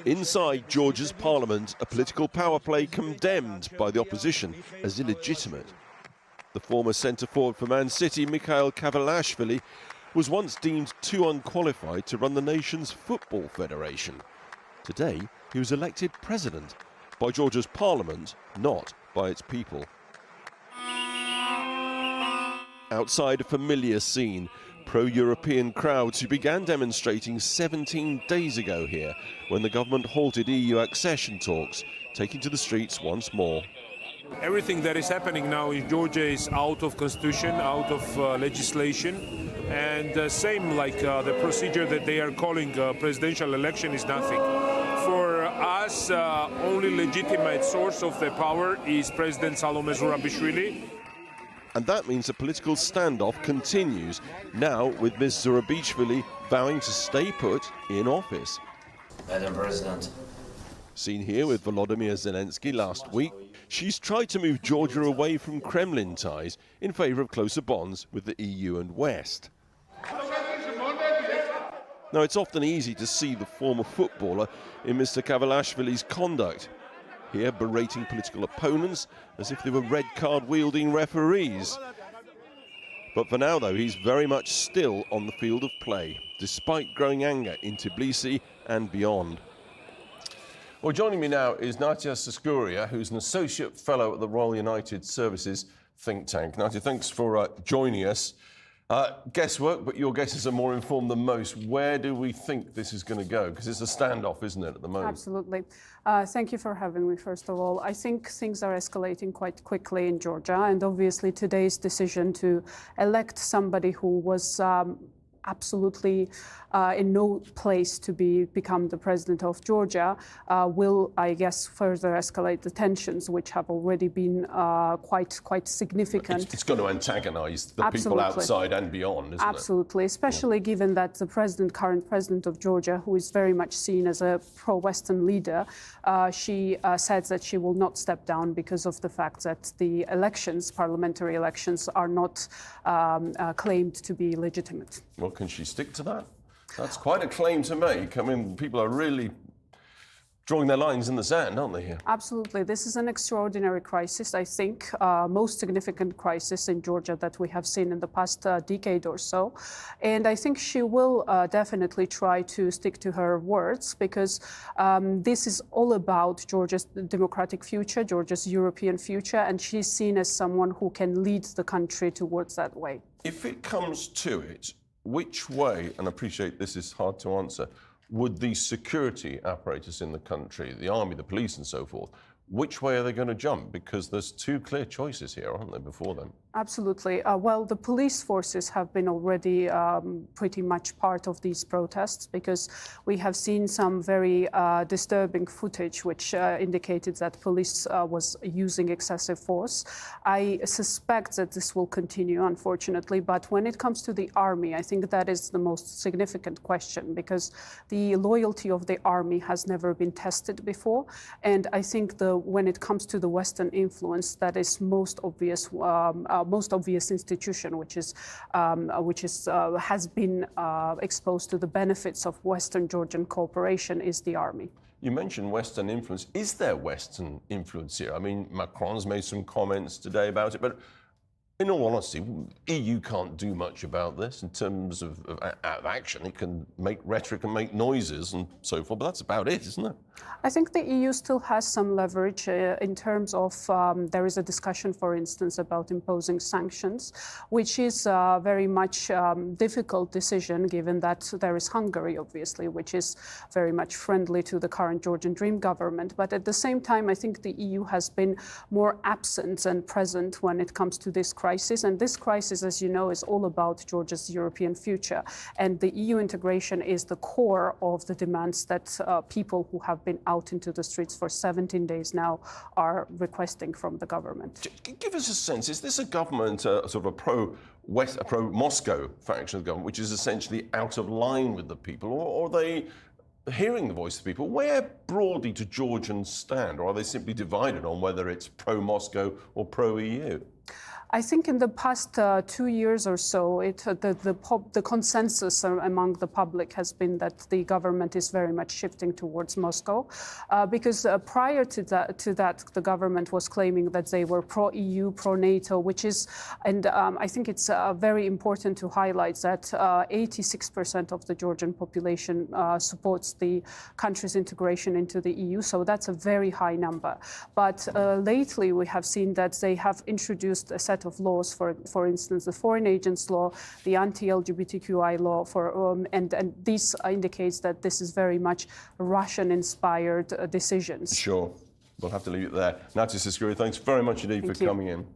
Inside Georgia's parliament, a political power play condemned by the opposition as illegitimate. The former centre-forward for Man City, Mikheil Kavelashvili, was once deemed too unqualified to run the nation's football federation. Today, he was elected president by Georgia's parliament, not by its people. Outside a familiar scene, pro-European crowds who began demonstrating 17 days ago here when the government halted EU accession talks, taking to the streets once more. Everything that is happening now in Georgia is out of constitution, out of legislation, and same like the procedure that they are calling presidential election is nothing. For us, only legitimate source of the power is President Salome Zurabishvili. And that means the political standoff continues, now with Ms. Zurabishvili vowing to stay put in office. Madam President. Seen here with Volodymyr Zelensky last week, she's tried to move Georgia away from Kremlin ties in favour of closer bonds with the EU and West. Now, it's often easy to see the former footballer in Mr. Kavelashvili's conduct, here berating political opponents as if they were red card wielding referees. But for now, though, he's very much still on the field of play, despite growing anger in Tbilisi and beyond. Well, joining me now is Natia Saskuria, who's an associate fellow at the Royal United Services think tank. Natia, thanks for joining us. Guesswork, but your guesses are more informed than most. Where do we think this is going to go? Because it's a standoff, isn't it, at the moment? Absolutely. Thank you for having me, first of all. I think things are escalating quite quickly in Georgia, and obviously today's decision to elect somebody who was absolutely in no place to become the president of Georgia will, I guess, further escalate the tensions, which have already been quite significant. It's going to antagonise the people outside and beyond, isn't it? Absolutely, especially given that the current president of Georgia, who is very much seen as a pro-Western leader, she said that she will not step down because of the fact that the parliamentary elections, are not claimed to be legitimate. Well, can she stick to that? That's quite a claim to make. I mean, people are really drawing their lines in the sand, aren't they, here? Absolutely. This is an extraordinary crisis, I think, most significant crisis in Georgia that we have seen in the past decade or so. And I think she will definitely try to stick to her words, because this is all about Georgia's democratic future, Georgia's European future, and she's seen as someone who can lead the country towards that way. If it comes to it, which way, and I appreciate this is hard to answer, would the security apparatus in the country, the army, the police and so forth, which way are they going to jump? Because there's two clear choices here, aren't there, before them? Absolutely. Well, the police forces have been already pretty much part of these protests, because we have seen some very disturbing footage which indicated that police was using excessive force. I suspect that this will continue, unfortunately, but when it comes to the army, I think that is the most significant question, because the loyalty of the army has never been tested before, and I think when it comes to the Western influence, that is most obvious institution, which has been exposed to the benefits of Western Georgian cooperation, is the army. You mentioned Western influence. Is there Western influence here? I mean, Macron's made some comments today about it, but in all honesty, EU can't do much about this in terms of action. It can make rhetoric and make noises and so forth, but that's about it, isn't it? I think the EU still has some leverage in terms of there is a discussion, for instance, about imposing sanctions, which is a very much difficult decision, given that there is Hungary, obviously, which is very much friendly to the current Georgian Dream government. But at the same time, I think the EU has been more absent than present when it comes to this crisis. And this crisis, as you know, is all about Georgia's European future. And the EU integration is the core of the demands that people who have been out into the streets for 17 days now are requesting from the government. Give us a sense, is this a government, sort of a pro-Moscow faction of the government, which is essentially out of line with the people, or are they hearing the voice of the people? Where broadly do Georgians stand, or are they simply divided on whether it's pro-Moscow or pro-EU? I think in the past 2 years or so, the consensus among the public has been that the government is very much shifting towards Moscow, because prior to that, the government was claiming that they were pro-EU, pro-NATO, which is, and I think it's very important to highlight that 86% of the Georgian population supports the country's integration into the EU, so that's a very high number. But lately, we have seen that they have introduced a set of laws, for instance, the foreign agents law, the anti-LGBTQI law, and this indicates that this is very much Russian-inspired decisions. Sure. We'll have to leave it there. Natis Iskuri, thanks very much indeed for coming in.